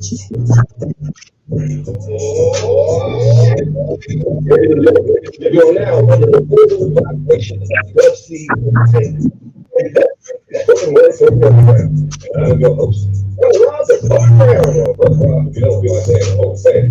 You're now under the global vibration of Dub Seed Entertainment. Spoken word from the underground. And I'm your host. Brother Rob, the program. Brother Rob, you know, we like saying the whole thing.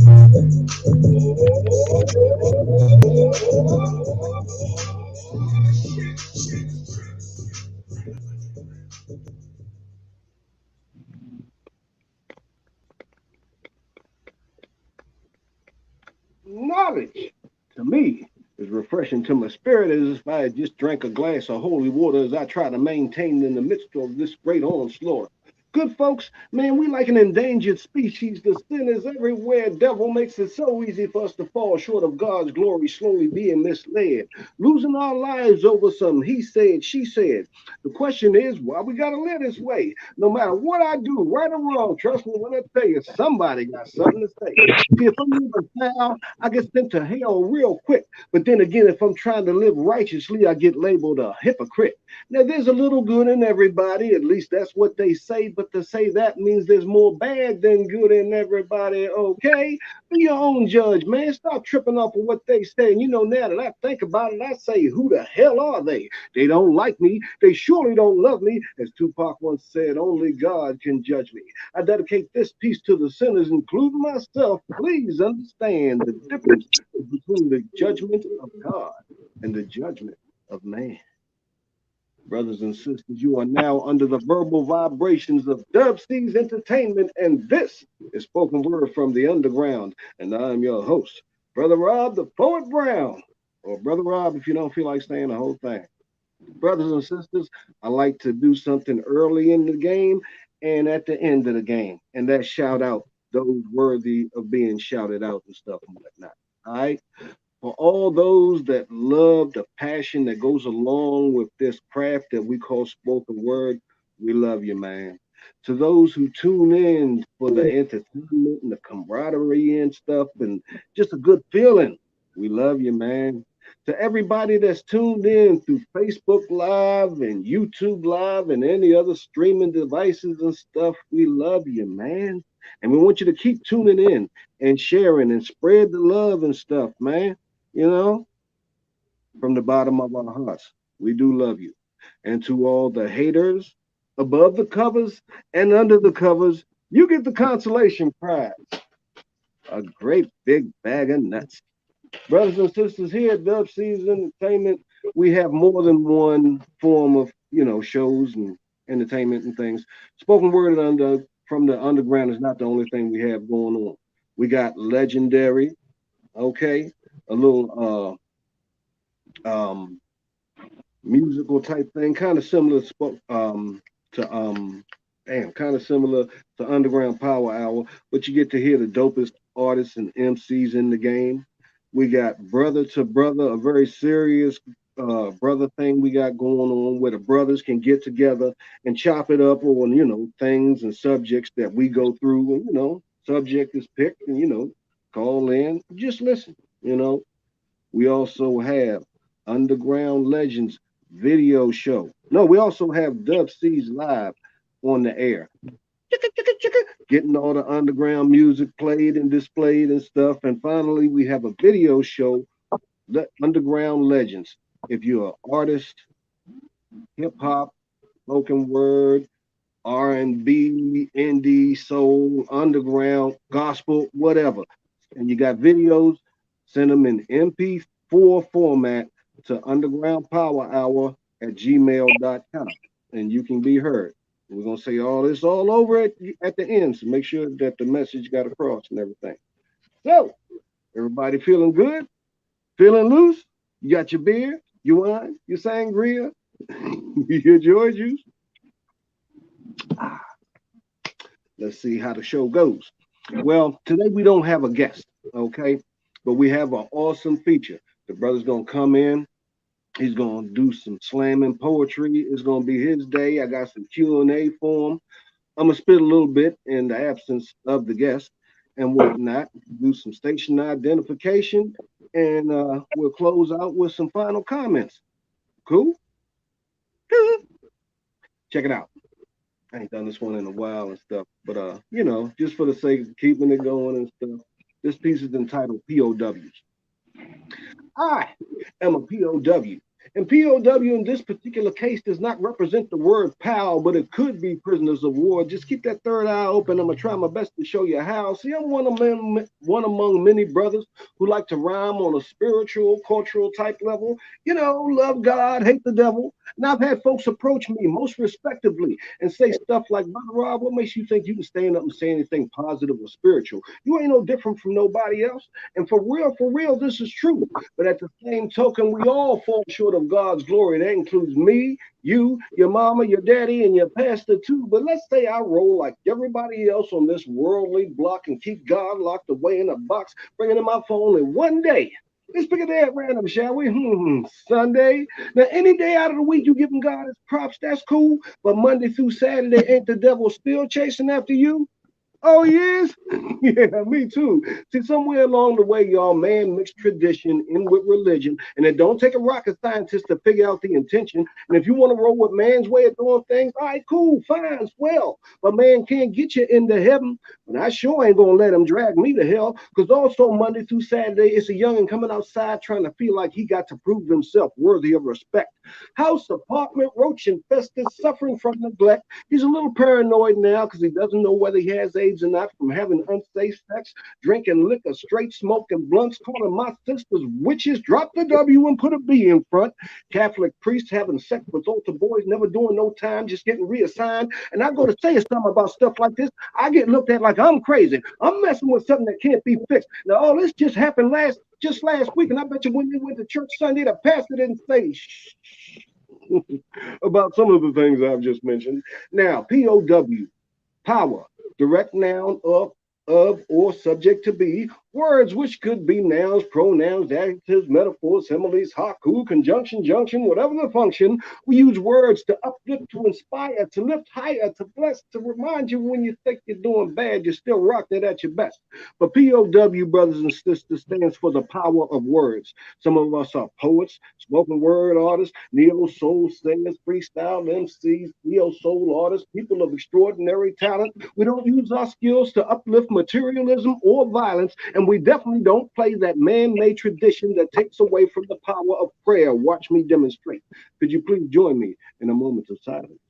Knowledge, to me, is refreshing to my spirit as if I had just drank a glass of holy water as I try to maintain in the midst of this great onslaught. Good folks, man, we like an endangered species. The sin is everywhere. Devil makes it so easy for us to fall short of God's glory, slowly being misled, losing our lives over some he said, she said. The question is, why we gotta live this way? No matter what I do, right or wrong, trust me when I tell you, somebody got something to say. See, if I'm living foul, I get sent to hell real quick. But then again, if I'm trying to live righteously, I get labeled a hypocrite. Now, there's a little good in everybody, at least that's what they say, but to say that means there's more bad than good in everybody, okay? Be your own judge, man. Stop tripping off of what they say. And you know, now that I think about it, I say, who the hell are they? They don't like me. They surely don't love me. As Tupac once said, only God can judge me. I dedicate this piece to the sinners, including myself. Please understand the difference between the judgment of God and the judgment of man. Brothers and sisters, you are now under the verbal vibrations of Dub C's Entertainment, and this is Spoken Word from the Underground. And I'm your host, Brother Rob, the Poet Brown, or Brother Rob if you don't feel like saying the whole thing. Brothers and sisters, I like to do something early in the game and at the end of the game, and that's shout out those worthy of being shouted out and stuff and whatnot. All right. For all those that love the passion that goes along with this craft that we call spoken word, we love you, man. To those who tune in for the entertainment and the camaraderie and stuff and just a good feeling, we love you, man. To everybody that's tuned in through Facebook Live and YouTube Live and any other streaming devices and stuff, we love you, man. And we want you to keep tuning in and sharing and spread the love and stuff, man. You know, from the bottom of our hearts, we do love you. And to all the haters above the covers and under the covers, you get the consolation prize, a great big bag of nuts. Brothers and sisters, here at Dub C's Entertainment, we have more than one form of, shows and entertainment and things. Spoken word from the underground is not the only thing we have going on. We got legendary, okay, a little musical type thing, kind of similar to kind of similar to Underground Power Hour, but you get to hear the dopest artists and MCs in the game. We got Brother to Brother, a very serious brother thing we got going on where the brothers can get together and chop it up on, things and subjects that we go through. And, subject is picked and, call in, just listen, We also have Underground Legends video show. No, we also have Dub C's live on the air. Getting all the underground music played and displayed and stuff. And finally, we have a video show, Underground Legends. If you're an artist, hip hop, spoken word, R&B, indie, soul, underground, gospel, whatever, and you got videos, send them in MP4 format to undergroundpowerhour at gmail.com and you can be heard. We're going to say all this all over at the end, so make sure that the message got across and everything. So, everybody feeling good? Feeling loose? You got your beer, your wine, your sangria, your joy juice? Let's see how the show goes. Well, today we don't have a guest, okay? But we have an awesome feature. The brother's going to come in. He's going to do some slamming poetry. It's going to be his day. I got some Q&A for him. I'm going to spit a little bit in the absence of the guest and whatnot, do some station identification, and we'll close out with some final comments. Cool? Check it out. I ain't done this one in a while and stuff, but just for the sake of keeping it going and stuff, this piece is entitled POWs. I am a POW. And POW in this particular case does not represent the word pal, but it could be prisoners of war. Just keep that third eye open. I'm gonna try my best to show you how. See, I'm one among many brothers who like to rhyme on a spiritual, cultural type level. Love God, hate the devil. And I've had folks approach me most respectively and say stuff like, Brother Rob, what makes you think you can stand up and say anything positive or spiritual? You ain't no different from nobody else. And for real, this is true. But at the same token, we all fall short of God's glory. That includes me, you, your mama, your daddy, and your pastor too. But let's say I roll like everybody else on this worldly block and keep God locked away in a box, bringing in my phone. And one day, let's pick a day at random, shall we? Sunday. Now, any day out of the week you giving God his props, that's cool. But Monday through Saturday, ain't the devil still chasing after you? Oh, he is? Yeah, me too. See, somewhere along the way, y'all, man mixed tradition in with religion, and it don't take a rocket scientist to figure out the intention. And if you want to roll with man's way of doing things, all right, cool, fine, swell. But man can't get you into heaven, and I sure ain't gonna let him drag me to hell, because also Monday through Saturday, it's a youngin' coming outside trying to feel like he got to prove himself worthy of respect. House, apartment, roach infested, suffering from neglect. He's a little paranoid now because he doesn't know whether he has AIDS or not from having unsafe sex, drinking liquor, straight smoking blunts, calling my sisters witches, drop the W and put a B in front. Catholic priests having sex with altar boys, never doing no time, just getting reassigned. And I go to say something about stuff like this, I get looked at like I'm crazy. I'm messing with something that can't be fixed. Now, all this just happened last week, and I bet you when you went to church Sunday, the pastor didn't say shh about some of the things I've just mentioned. Now, POW, power, direct noun of or subject to be, words which could be nouns, pronouns, adjectives, metaphors, similes, haku, conjunction, junction, whatever the function. We use words to uplift, to inspire, to lift higher, to bless, to remind you when you think you're doing bad, you're still rocking it at your best. But POW, brothers and sisters, stands for the power of words. Some of us are poets, spoken word artists, neo soul singers, freestyle MCs, neo soul artists, people of extraordinary talent. We don't use our skills to uplift materialism or violence, and we definitely don't play that man-made tradition that takes away from the power of prayer. Watch me demonstrate. Could you please join me in a moment of silence?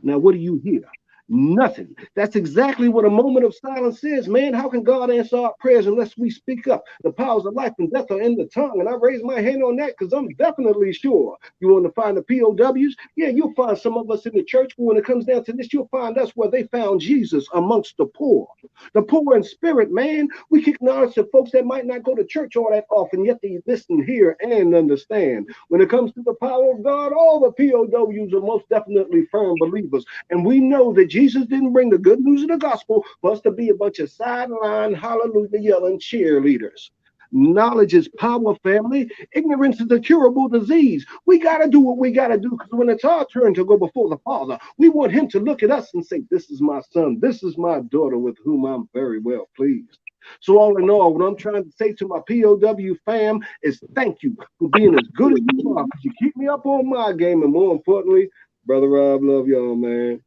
Now, what do you hear? Nothing. That's exactly what a moment of silence is, man. How can God answer our prayers unless we speak up? The powers of life and death are in the tongue, and I raise my hand on that because I'm definitely sure. You want to find the POWs? Yeah, you'll find some of us in the church, but when it comes down to this, you'll find us where they found Jesus amongst the poor in spirit, man. We can acknowledge the folks that might not go to church all that often, yet they listen, hear, and understand. When it comes to the power of God, all the POWs are most definitely firm believers. And we know that Jesus didn't bring the good news of the gospel for us to be a bunch of sideline, hallelujah, yelling cheerleaders. Knowledge is power, family. Ignorance is a curable disease. We got to do what we got to do because when it's our turn to go before the Father, we want him to look at us and say, this is my son, this is my daughter with whom I'm very well pleased. So all in all, what I'm trying to say to my POW fam is thank you for being as good as you are because you keep me up on my game. And more importantly, Brother Rob, love y'all, man.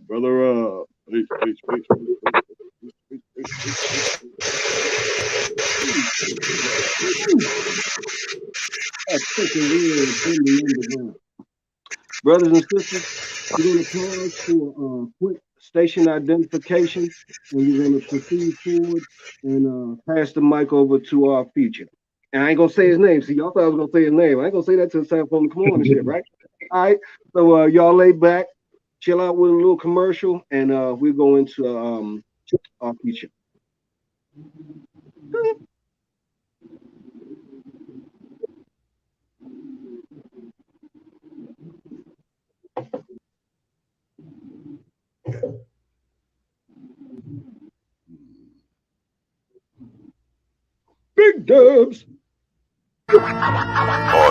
Brother Rob. Peace, peace, peace, peace. Brothers and sisters, we're going to pause for quick station identification, and we're going to proceed forward and pass the mic over to our feature. And I ain't going to say his name. See, y'all thought I was going to say his name. I ain't going to say that till it's time for him to come on and shit, right? All right. So y'all lay back, chill out with a little commercial, and we'll go into our feature. Big dubs. Oh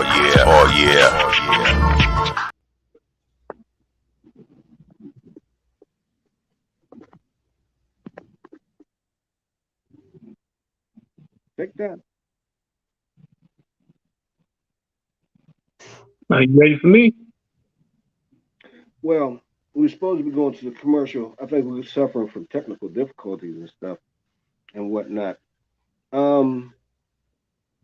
yeah, oh yeah, oh yeah. Take that. Are you ready for me? Well, we're supposed to be going to the commercial. I think we're suffering from technical difficulties and stuff and whatnot. Um,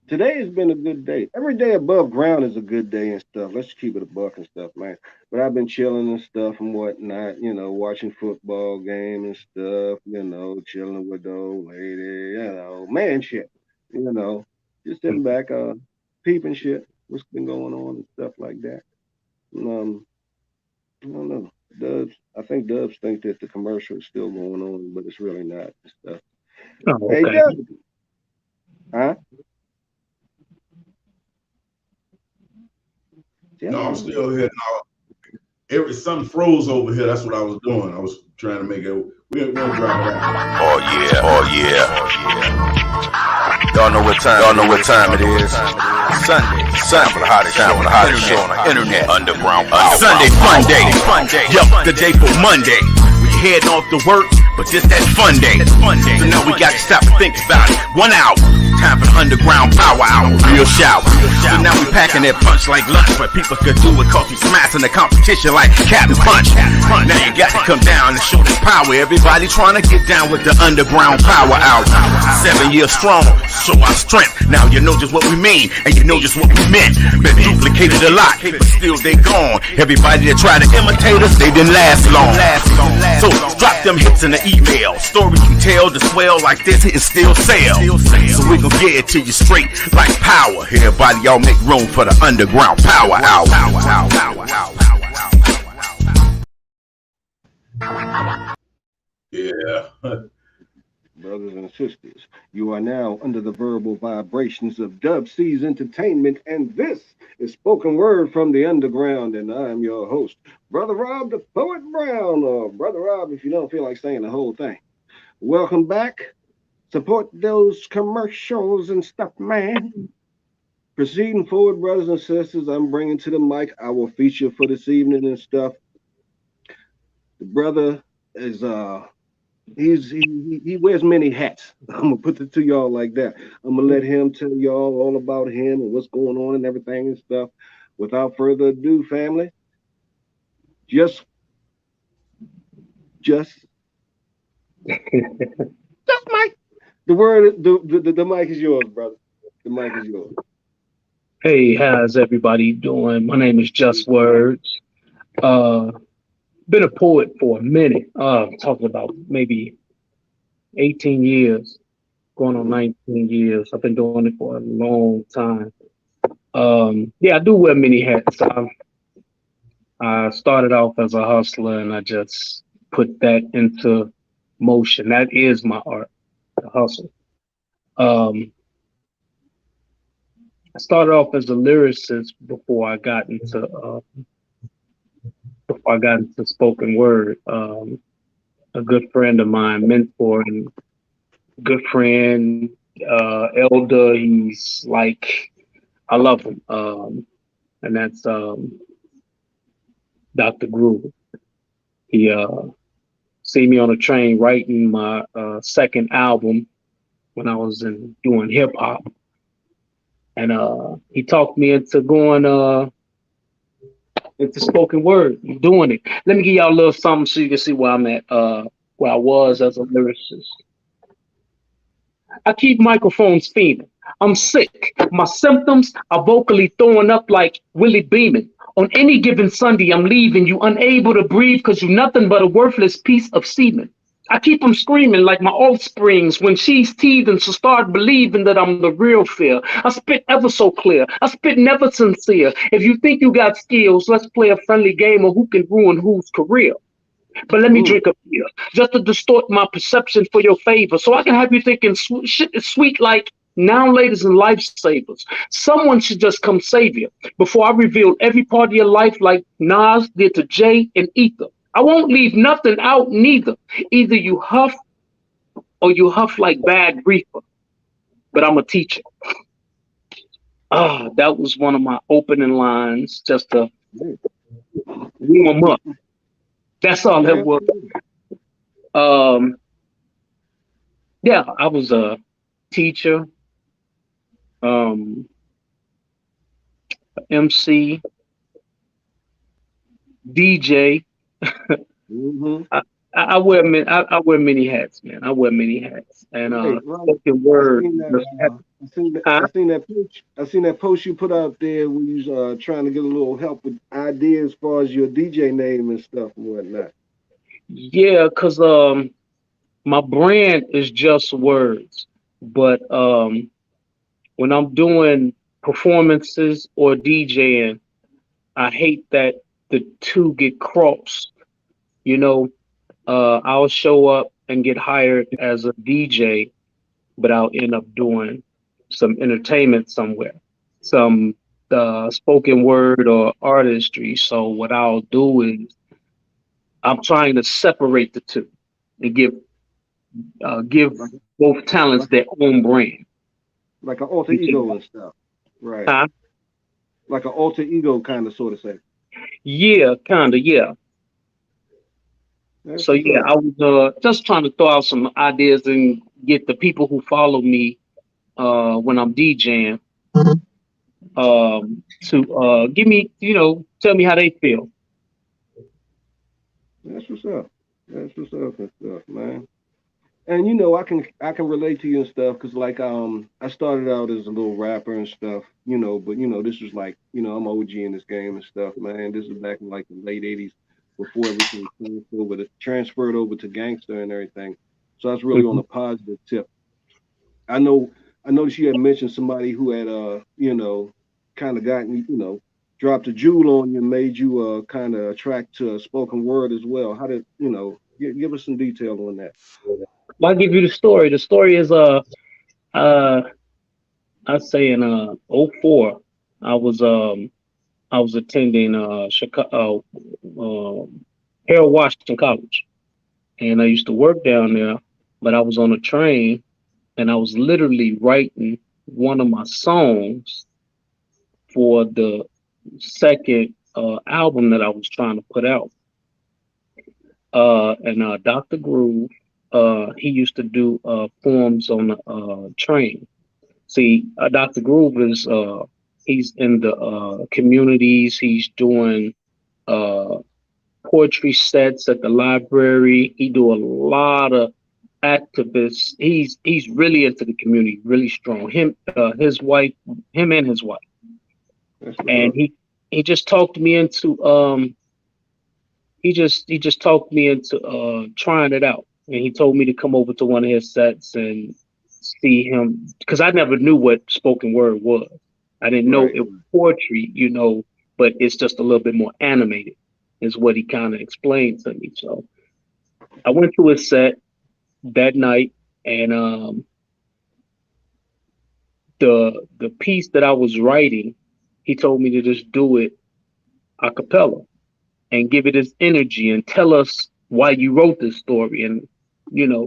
Today has been a good day. Every day above ground is a good day and stuff. Let's keep it a buck and stuff, man. But I've been chilling and stuff and whatnot, watching football game and stuff, chilling with the old lady, man shit, you know, just sitting back, peeping shit, what's been going on and stuff like that. Um, I don't know. I think Dubs think that the commercial is still going on, but it's really not and stuff. Oh, Hey, okay. Dubs, huh? Tell No, I'm me. still here. No, something froze over here. That's what I was doing. I was trying to make it. We'll drop it out. Oh yeah, oh yeah, oh yeah. Y'all know what time it is. Sunday, time for the hottest show on the internet. Underground Power. Sunday fun day. Yup, the day for Monday. We heading off to work, but this that fun day. So now we got to stop and think about it. 1 hour. Time for the underground power hour. Real shower. So now we packing that punch like lunch, but people could do it cause we smashing the competition like Captain Punch. Now you got to come down and show this power. Everybody trying to get down with the underground power hour. 7 years strong, show our strength. Now you know just what we mean, and you know just what we meant. Been duplicated a lot, but still they gone. Everybody that tried to imitate us, they didn't last long. So drop them hits in the email. Stories you tell to swell like this and still sell. So we gon' get it to you straight like power. Everybody, y'all make room for the underground power hour. Yeah. Brothers and sisters, you are now under the verbal vibrations of Dub C's Entertainment, and this is Spoken Word from the Underground, and I am your host, Brother Rob the Poet Brown, or Brother Rob if you don't feel like saying the whole thing. Welcome back. Support those commercials and stuff, man. Proceeding forward, brothers and sisters, I'm bringing to the mic our feature for this evening and stuff. The brother is he wears many hats. I'm gonna put it to y'all like that. I'm gonna let him tell y'all all about him and what's going on and everything and stuff. Without further ado, family, just Mike. The mic is yours, brother. The mic is yours. Hey, how's everybody doing? My name is Just Words. Been a poet for a minute. Talking about maybe 18 years, going on 19 years. I've been doing it for a long time. Yeah, I do wear many hats. I started off as a hustler, and I just put that into motion. That is my art, the hustle. I started off as a lyricist before I got into spoken word. A good friend of mine, mentor and good friend, elder. He's like, I love him. And that's Dr. Groove. He see me on a train writing my second album when I was doing hip hop. And he talked me into going into spoken word, doing it. Let me give y'all a little something so you can see where I'm at, where I was as a lyricist. I keep microphones fiending. I'm sick. My symptoms are vocally throwing up like Willie Beeman. On any given Sunday, I'm leaving you unable to breathe because you're nothing but a worthless piece of semen. I keep them screaming like my offsprings when she's teething, so start believing that I'm the real fear. I spit ever so clear. I spit never sincere. If you think you got skills, let's play a friendly game of who can ruin whose career. But let me drink a beer just to distort my perception for your favor, so I can have you thinking shit is sweet like now, ladies and lifesavers. Someone should just come save you before I reveal every part of your life like Nas did to Jay and Ether. I won't leave nothing out neither. Either you huff or you huff like bad reefer. But I'm a teacher. That was one of my opening lines just to warm up. That's all that was. Yeah, I was a teacher, MC, DJ, Mm-hmm. I wear I wear many hats, man. I wear many hats, and Right, right. spoken I word. seen that. I seen that. Huh? I seen that post. I seen that post you put out there where you was trying to get a little help with ideas as far as your DJ name and stuff and whatnot. Yeah, cause my brand is just words, but when I'm doing performances or DJing, I hate that the two get crossed. You know, I'll show up and get hired as a DJ, but I'll end up doing some entertainment somewhere, some spoken word or artistry. So what I'll do is I'm trying to separate the two and give Like both talents like their own brand. like an alter You dig ego that? and stuff. Right. Huh? Like an alter ego kind of sort of thing. Yeah, kinda, yeah. That's So what's yeah, up. I was just trying to throw out some ideas and get the people who follow me when I'm DJing to give me, tell me how they feel. That's what's up. That's what's up and stuff, man. And I can relate to you and stuff because like I started out as a little rapper and stuff, but this was like I'm OG in this game and stuff, man. This was back in like the late '80s before everything transferred over to gangster and everything. So that's really on Mhm. a positive tip. I know I noticed you had mentioned somebody who had kind of gotten dropped a jewel on you and made you kind of attract to spoken word as well. How did give us some detail on that? Well, I'll give you the story. The story is uh I say in '04, I was um I was attending Chicago Harold Washington College, and I used to work down there, but I was on a train and I was literally writing one of my songs for the second album that I was trying to put out. And Dr. Groove, he used to do forms on the train. See, Dr. Groove is he's in the communities. He's doing uh, poetry sets at the library. He do a lot of activists. He's really into the community, really strong. Him and his wife, That's what's and up. he just talked me into he just talked me into trying it out, and he told me to come over to one of his sets and see him because I never knew what spoken word was. I didn't know Right. it was poetry, but it's just a little bit more animated, is what he kind of explained to me. So I went to his set that night, and the piece that I was writing, he told me to just do it a cappella and give it its energy and tell us why you wrote this story. And,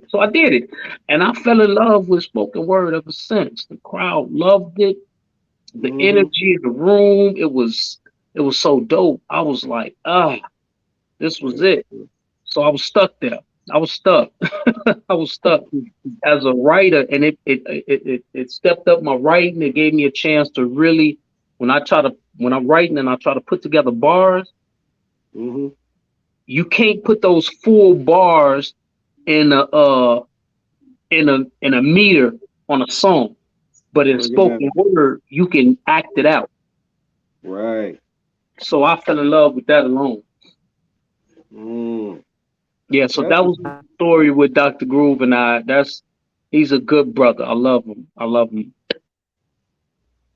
so I did it. And I fell in love with spoken word ever since. The crowd loved it. The Mm-hmm. energy in the room, it was so dope. I was like, this was That's it. So I was stuck there. I was stuck. I was stuck as a writer, and it stepped up my writing. It gave me a chance to really, when I'm writing and I try to put together bars, mm-hmm. you can't put those full bars in a meter on a song, but in Break it spoken down. word you can act it out. Right. So I fell in love with that alone. Mm. Yeah, so That's that what's was the story with Dr. Groove and I. He's a good brother. I love him. I love him.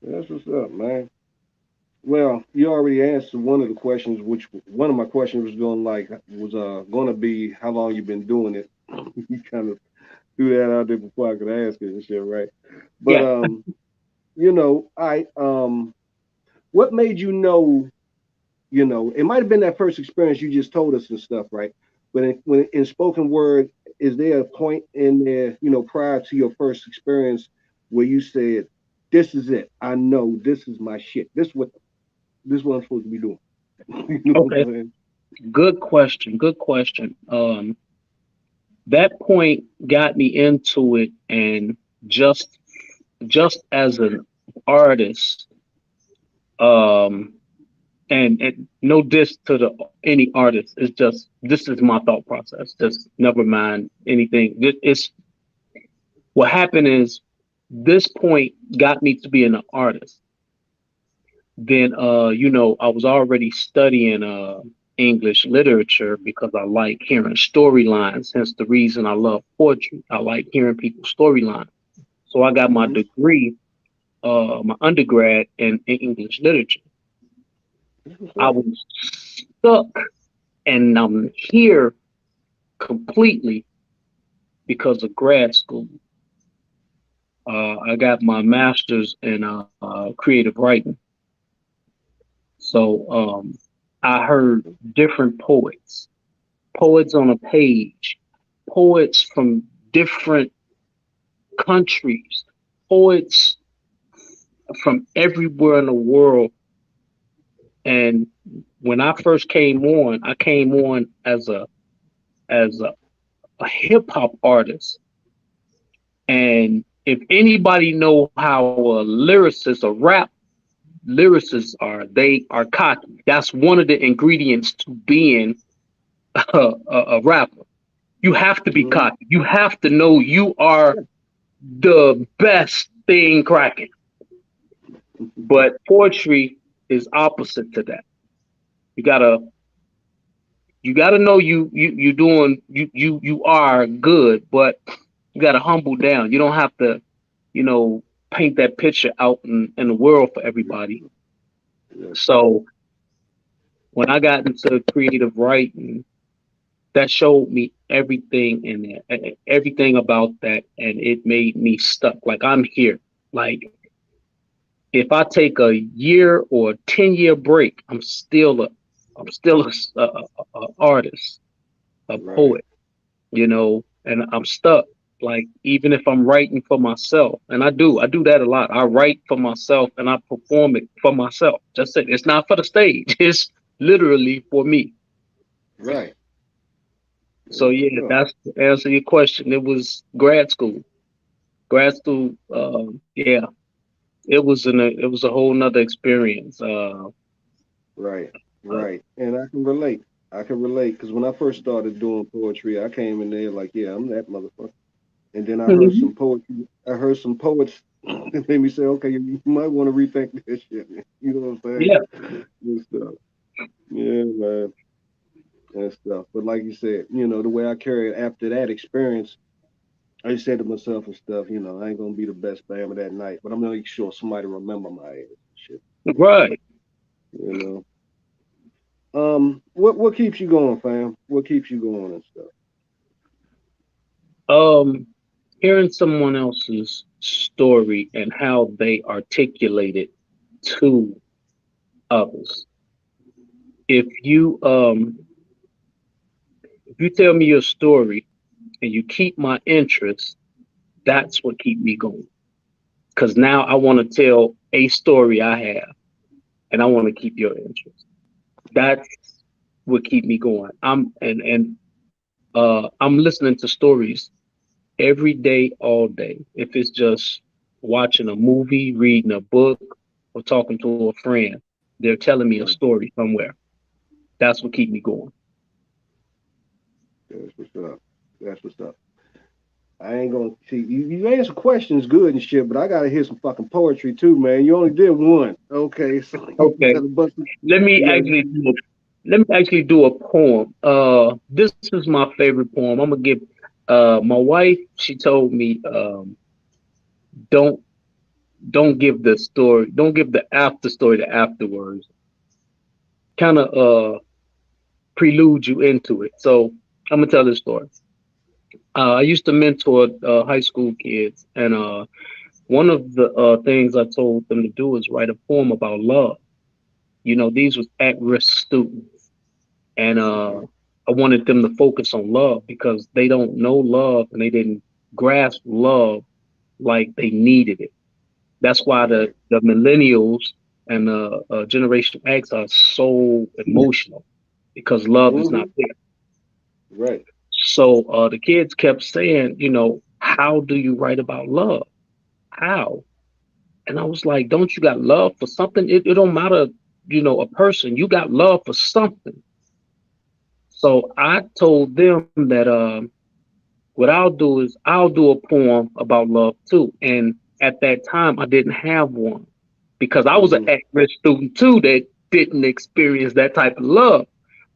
that's what's up, man. Well, you already answered one of the questions, which one of my questions was going to be how long you been doing it. You kind of threw that out there before I could ask it and shit, right? But Yeah. what made you know? It might have been that first experience you just told us and stuff, right? But when in spoken word, is there a point in there, prior to your first experience, where you said, "This is it. I know this is my shit. This is what I'm supposed to be doing." You know what I'm Okay. saying? Good question. Good question. That point got me into it, and just just as an artist, um, and no diss to the any artist. It's just this is my thought process. Just never mind anything. It's what happened is this point got me to being an artist. Then I was already studying English literature because I like hearing storylines, hence the reason I love poetry. I like hearing people's storylines. So I got my Mm-hmm. degree, my undergrad in English literature. That's what's I up. was stuck and I'm here completely because of grad school. I got my master's in creative writing. So I heard different poets, poets on a page, poets from different countries, poets from everywhere in the world. And when I first came on, I came on as a hip hop artist. And if anybody know how a lyricist, a rap lyricists are, they are cocky. That's one of the ingredients to being a rapper. You have to be Mm-hmm. cocky. You have to know you are the best thing cracking. But poetry is opposite to that. You gotta you gotta know you doing you are good, but you gotta humble down. You don't have to, you know, paint that picture out in the world for everybody. Yes, sir. So when I got into creative writing, that showed me everything in there, everything about that, and it made me stuck. Like I'm here. Like if I take a year or 10-year break, I'm still a artist, a Right. poet, and I'm stuck. Like even if I'm writing for myself, and I do that a lot. I write for myself and I perform it for myself. Just it. It's not for the stage. It's literally for me. Right. So That's what's yeah, up. that's to answer your question. It was grad school. Grad school, yeah, it was a whole nother experience. Right. Right. And I can relate. I can relate because when I first started doing poetry, I came in there like, yeah, I'm that motherfucker. And then I heard Mhm. some poetry. I heard some poets that made me say, okay, you might want to rethink this shit, man. You know what I'm Yeah. saying? And stuff. Yeah, man. And stuff. But like you said, the way I carried after that experience, I just said to myself and stuff, I ain't gonna be the best bammer that night, but I'm gonna make sure somebody remember my ass and shit. Right. You know. What keeps you going, fam? What keeps you going and stuff? Um, Hearing someone else's story and how they articulate it to others. If you if you tell me your story and you keep my interest, that's what keep me going. Because now I want to tell a story I have, and I want to keep your interest. That's what keep me going. I'm listening to stories every day, all day. If it's just watching a movie, reading a book, or talking to a friend, they're telling me a Right. story somewhere. That's what keep me going. That's what's up. That's what's up. I ain't gonna see you answer questions good and shit, but I gotta hear some fucking poetry too, man. You only did one. Okay, so you Okay, gotta bust let me you gotta actually do a, let me actually do a poem. This is my favorite poem. I'm gonna give. My wife, she told me, don't don't give the story, don't give the after story to afterwards. Kind of prelude you into it. So I'm gonna tell this story. I used to mentor high school kids, and one of the things I told them to do is write a poem about love. These was at-risk students, and okay. I wanted them to focus on love because they don't know love and they didn't grasp love like they needed it. That's why the Right. the millennials and the Generation X are so emotional because love is not Mm-hmm. there. Right. So the kids kept saying, how do you write about love? How? And I was like, don't you got love for something? It don't matter. a person, you got love for something. So I told them that what I'll do is I'll do a poem about love too. And at that time, I didn't have one because I was an Mm-hmm. at-risk student too that didn't experience that type of love.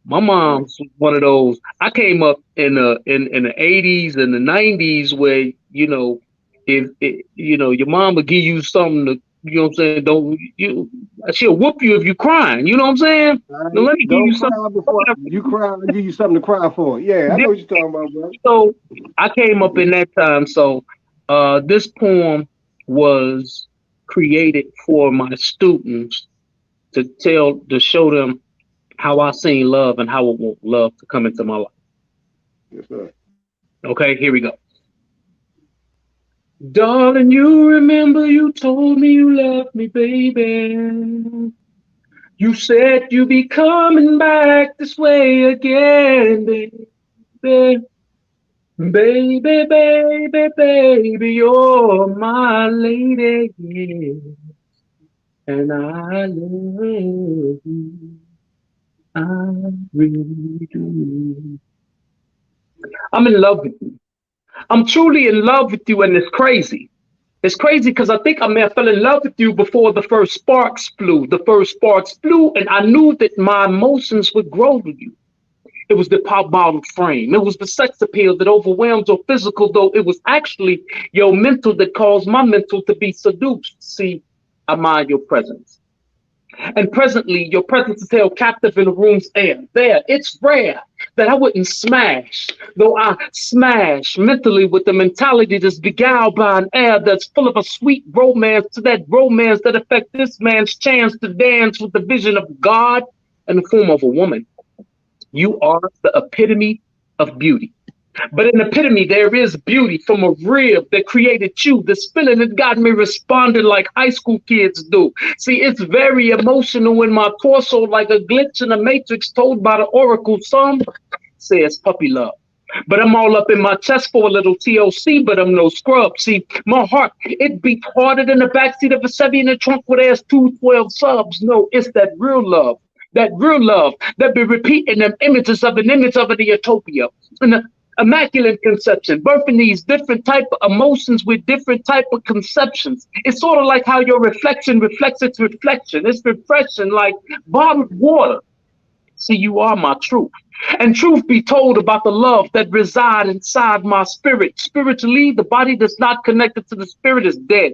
My Right. mom's one of those. I came up in the 80s and the 90s where if your mom would give you something to, what I'm saying, don't you, she'll whoop you if you crying. You know what I'm saying? Now Right. let me give Don't you cry something. before you cry. I'll give you something to cry for. Yeah, I know what you're talking about, bro. So I came up in that time. So this poem was created for my students to show them how I seen love and how I want love to come into my life. Yes, sir. Okay, here we go. Darling, you remember you told me you loved me, baby. You said you'd be coming back this way again, baby. Baby, baby, baby, you're my lady, yeah, and I love you. I really do. I'm in love with you. I'm truly in love with you, and it's crazy. It's crazy because I think I may have fell in love with you before the first sparks flew. The first sparks flew, and I knew that my emotions would grow with you. It was the pop bottom frame. It was the sex appeal that overwhelms your physical, though it was actually your mental that caused my mental to be seduced. See, I mind your presence. And presently, your presence is held captive in the room's air. There, it's rare that I wouldn't smash, though I smash mentally with the mentality that's beguiled by an air that's full of a sweet romance, to that romance that affects this man's chance to dance with the vision of God in the form of a woman. You are the epitome of beauty. But in epitome, there is beauty from a rib that created you. This feeling that got me responding like high school kids do. See, it's very emotional in my torso, like a glitch in a matrix told by the oracle. Some say it's puppy love. But I'm all up in my chest for a little TLC, but I'm no scrub. See, my heart, it beats harder than the backseat of a Chevy in the trunk with ass 212 subs. No, it's that real love. That real love that be repeating them images of an image of a utopia. And the immaculate conception, birthing these different type of emotions with different type of conceptions. It's sort of like how your reflection reflects its reflection. It's refreshing like bottled water. See, you are my truth. And truth be told about the love that reside inside my spirit. Spiritually, the body that's not connected to the spirit is dead.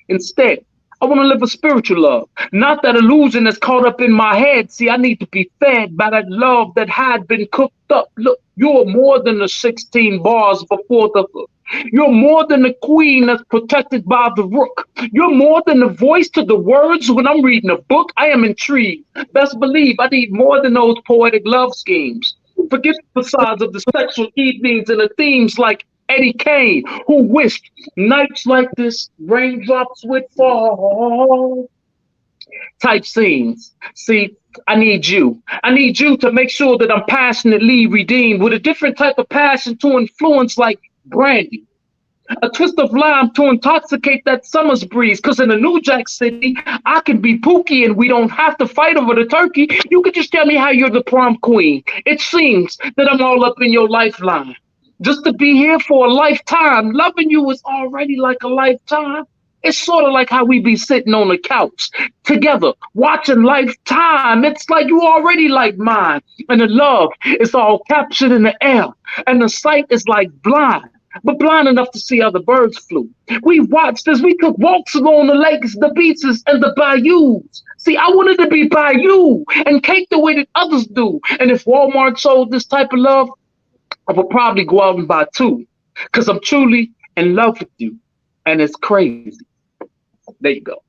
Instead, I want to live a spiritual love, not that illusion that's caught up in my head. See, I need to be fed by that love that had been cooked up. Look, you're more than the 16 bars before the hook. You're more than the queen that's protected by the rook. You're more than the voice to the words when I'm reading a book. I am intrigued. Best believe I need more than those poetic love schemes. Forget the facades of the sexual evenings and the themes like Eddie Kane, who wished nights like this, raindrops would fall type scenes. See, I need you. I need you to make sure that I'm passionately redeemed with a different type of passion to influence like brandy. A twist of lime to intoxicate that summer's breeze. Cause in a New Jack City, I can be Pookie and we don't have to fight over the turkey. You could just tell me how you're the prom queen. It seems that I'm all up in your lifeline. Just to be here for a lifetime. Loving you is already like a lifetime. It's sort of like how we be sitting on the couch together, watching Lifetime. It's like you already like mine. And the love is all captured in the air. And the sight is like blind, but blind enough to see how the birds flew. We watched as we took walks along the lakes, the beaches, and the bayous. See, I wanted to be by you and cake the way that others do. And if Walmart sold this type of love, I would probably go out and buy two. Because I'm truly in love with you. And it's crazy. There you go.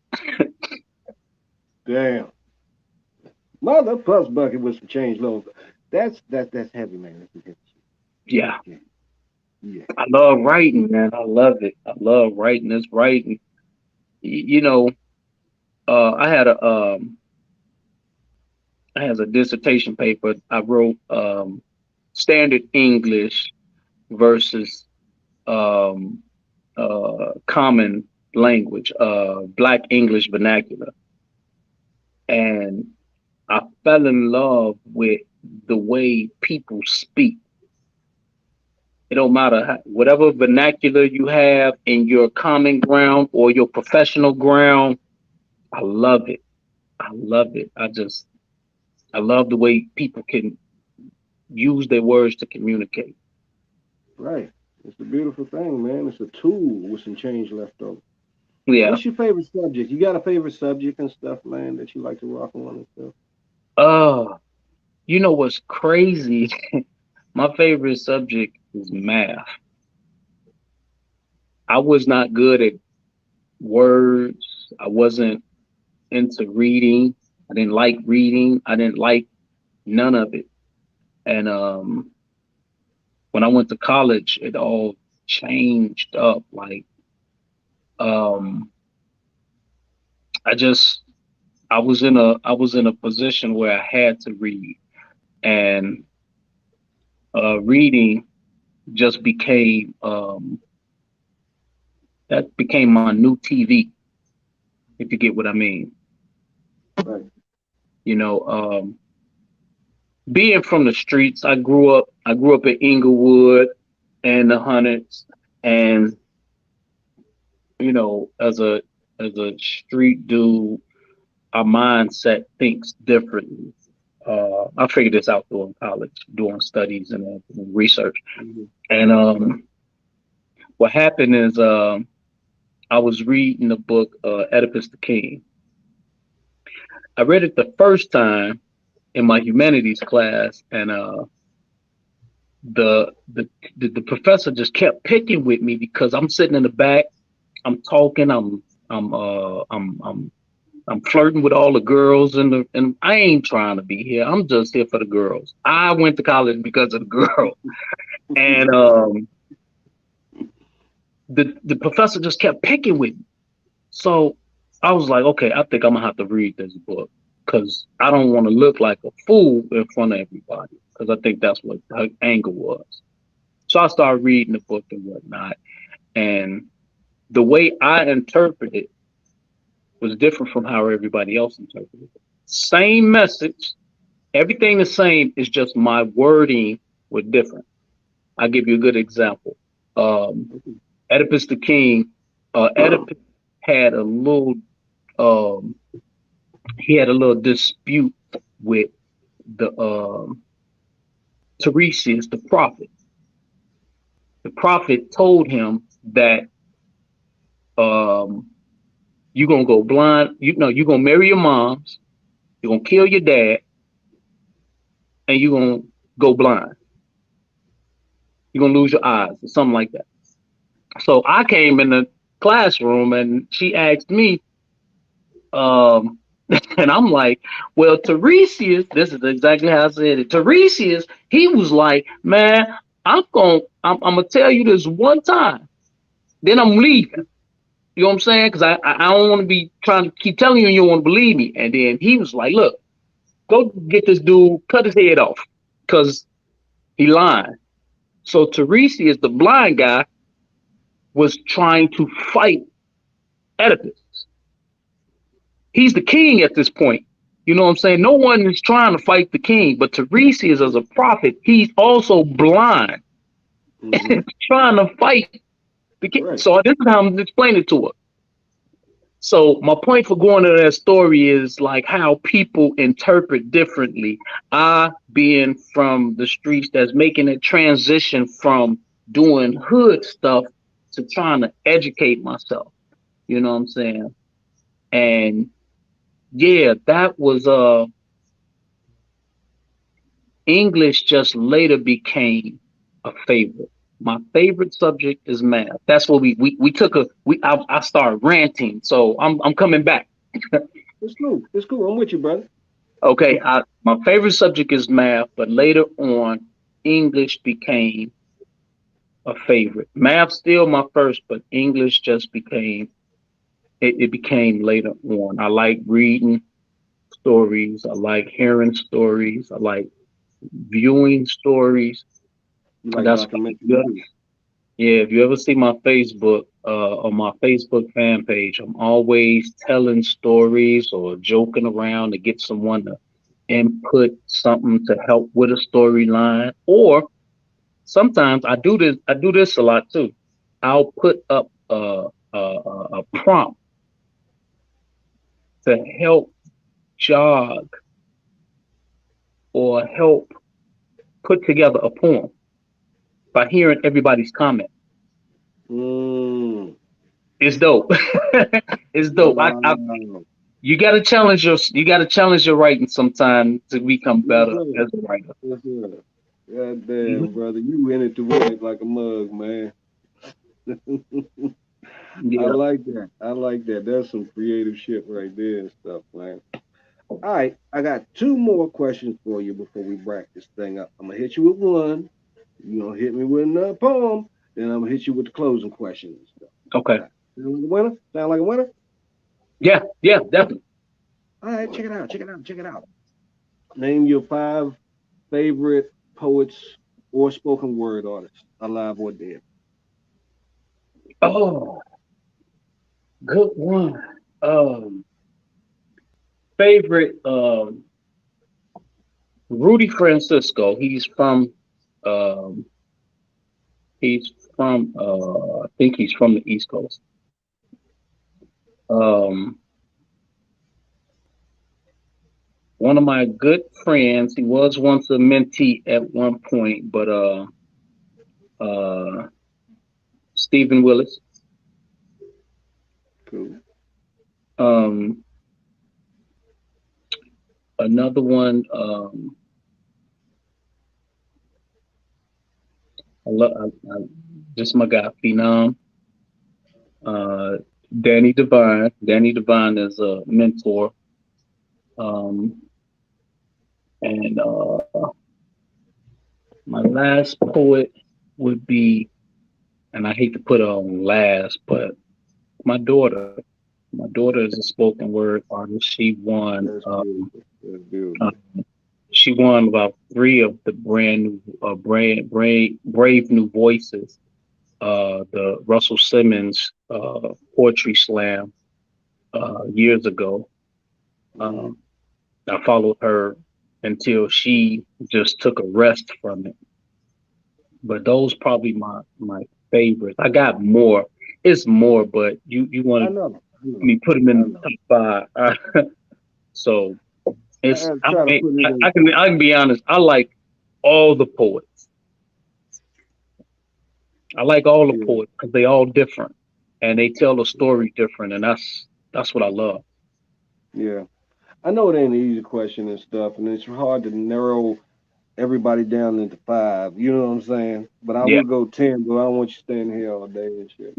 Damn. Mother plus bucket with some change low. That's heavy, man. That's some heavy Yeah. shit. Yeah. I love writing, man. I love it. I love writing this writing. You know, I had a dissertation paper. I wrote standard English versus um, common language, Black English vernacular. and I fell in love with the way people speak. It don't matter whatever vernacular you have in your common ground or your professional ground. I love it. I love it. I love the way people can use their words to communicate. Right. It's a beautiful thing, man. It's a tool with some change left over. Yeah. What's your favorite subject? You got a favorite subject and stuff, man, that you like to rock on and stuff? Uh, you know what's crazy? My favorite subject is math. I was not good at words. I wasn't into reading. I didn't like reading. I didn't like none of it. And when I went to college, it all changed up. Like um, I just I was in a position where I had to read, and reading just became that became my new TV, if you get what I mean. Right. You know, being from the streets, I grew up in Inglewood and the Hundreds, and you know, as a street dude, our mindset thinks differently. I figured this out during college, doing studies and research. Mhm. And Right. what happened is I was reading the book Oedipus the King. I read it the first time in my humanities class, and the, the the professor just kept picking with me because I'm sitting in the back, I'm talking, I'm I'm flirting with all the girls and I ain't trying to be here. I'm just here for the girls. I went to college because of the girls. And the professor just kept picking with me. So I was like, okay, I think I'm gonna have to read this book because I don't want to look like a fool in front of everybody. Because I think that's what her anger was. So I started reading the book and whatnot. And the way I interpreted it was different from how everybody else interpreted it. Same message, everything the same, is just my wording was different. I'll give you a good example. Um, Oedipus the King, Oedipus had a little um, he had a little dispute with the Tiresias, the prophet. The prophet told him that um, you're gonna go blind. You know, you're gonna marry your moms. You're gonna kill your dad, and you're gonna go blind. You're gonna lose your eyes, or something like that. So I came in the classroom, and she asked me, um, and I'm like, well, Tiresias, this is exactly how I said it. Tiresias, he was like, man, I'm gonna tell you this one time, then I'm leaving. You know what I'm saying? Because I don't want to be trying to keep telling you and you don't want to believe me. And then he was like, look, go get this dude, cut his head off, because he lying. So Tiresias, the blind guy, was trying to fight Oedipus. He's the king at this point. You know what I'm saying? No one is trying to fight the king, but Tiresias, as a prophet, he's also blind, Hmm. trying to fight the king. Right. So this is how I'm explaining it to her. So my point for going to that story is like how people interpret differently. I, being from the streets, that's making a transition from doing hood stuff to trying to educate myself. You know what I'm saying? And yeah, that was English just later became a favorite. My favorite subject is math. That's what we took a we I started ranting, so I'm coming back. It's cool. It's cool. I'm with you, brother. Okay, my favorite subject is math, but later on, English became a favorite. Math still my first, but English just became it became later on. I like reading stories. I like hearing stories. I like viewing stories. You And like that's why documentary too. yeah, if you ever see my Facebook, on my Facebook fan page. I'm always telling stories or joking around to get someone to input something to help with a storyline. Or sometimes I do this. I do this a lot too. I'll put up a prompt to help jog or help put together a poem by hearing everybody's comment. Mm. It's dope. It's dope. Wow. You gotta challenge your writing sometime to become Yes, better sir. as a writer. Yes, sir. God damn, Mhm. brother, you in it to win it like a mug, man. I Yeah. like that. I like that. That's some creative shit right there and stuff, man. All right, I got two more questions for you before we wrap this thing up. I'm gonna hit you with one. You gonna hit me with another poem. Then I'm gonna hit you with the closing question and stuff. Okay. Okay. Sound like a winner? Sound like a winner? Yeah. Yeah. Definitely. All right, check it out. Check it out. Check it out. Name your five favorite poets or spoken word artists, alive or dead. Oh, good one. Um, favorite. Rudy Francisco. Um, he's from. I think he's from the East Coast. Um, one of my good friends. He was once a mentee at one point, but uh, Stephen Willis. Cool. Um, another one. I love just my guy Phenom. Uh, Danny Devine. Danny Devine is a mentor. Um, and my last poet would be, and I hate to put her on last, but my daughter. My daughter is a spoken word artist. That's beautiful. That's Uh, beautiful. she won about three of the brave new voices. The Russell Simmons poetry slam years ago. Hmm. Um, I followed her until she just took a rest from it. But those probably my favorites. I got more. It's more, but you I want know. I know. me put them I in know. the top five. So I it's had to try to put it in. I can be honest. I like all the poets. I like all the Yeah. poets because they all different and they tell a story different, and that's what I love. Yeah. I know it ain't an easy question and stuff, and it's hard to narrow everybody down into five. You know what I'm saying? But I Yeah. will go 10, but I don't want you staying here all day and shit.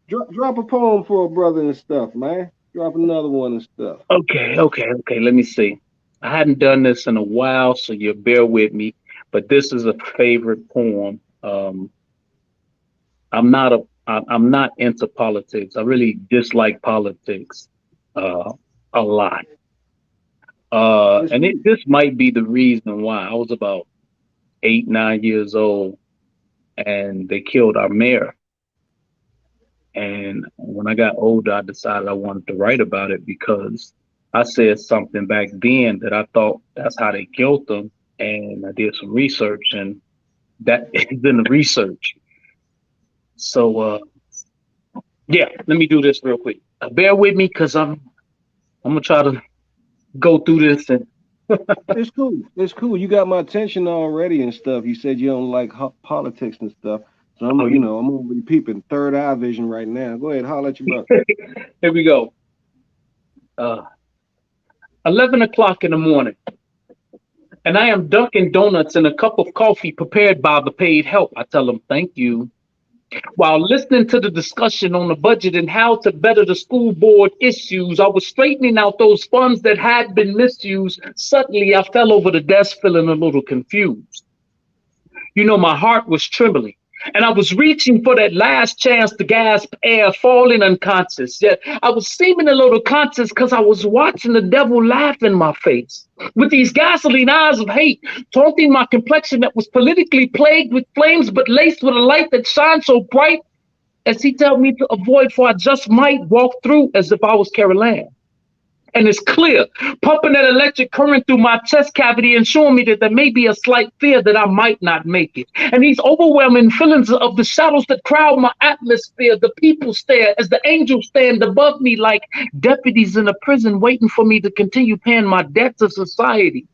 So drop a poem for a brother and stuff, man. Drop another one and stuff. Okay. Let me see. I hadn't done this in a while, so you bear with me. But this is a favorite poem. I'm not into politics. I really dislike politics uh, a lot. It's And cool. this might be the reason why. I was about 8, 9 years old, and they killed our mayor. And when I got older, I decided I wanted to write about it because I said something back then that I thought that's how they killed them. And I did some research, and that is in the research. So, yeah, let me do this real quick. Bear with me because I'm gonna try to go through this and It's cool. It's cool. You got my attention already and stuff. You said you don't like politics and stuff. So oh, I'm already peeping third eye vision right now. Go ahead, holler at your brother. here we go. Uh, 11 o'clock in the morning, and I am dunking donuts in a cup of coffee prepared by the paid help. I tell them thank you. While listening to the discussion on the budget and how to better the school board issues, I was straightening out those funds that had been misused. Suddenly, I fell over the desk feeling a little confused. My heart was trembling. And I was reaching for that last chance to gasp air, falling unconscious. Yet I was seeming a little conscious because I was watching the devil laugh in my face. With these gasoline eyes of hate, taunting my complexion that was politically plagued with flames, but laced with a light that shines so bright as he told me to avoid, for I just might walk through as if I was Carol Ann. And it's clear, pumping that electric current through my chest cavity and showing me that there may be a slight fear that I might not make it. And these overwhelming feelings of the shadows that crowd my atmosphere, the people stare as the angels stand above me like deputies in a prison waiting for me to continue paying my debt to society.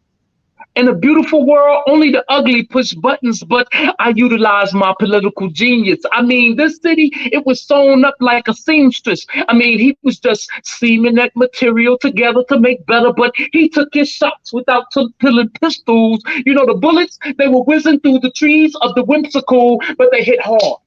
In a beautiful world, only the ugly push buttons, but I utilize my political genius. I mean, this city, it was sewn up like a seamstress. I mean, he was just seaming that material together to make better, but he took his shots without pulling pistols. You know, the bullets, they were whizzing through the trees of the whimsical, but they hit hard.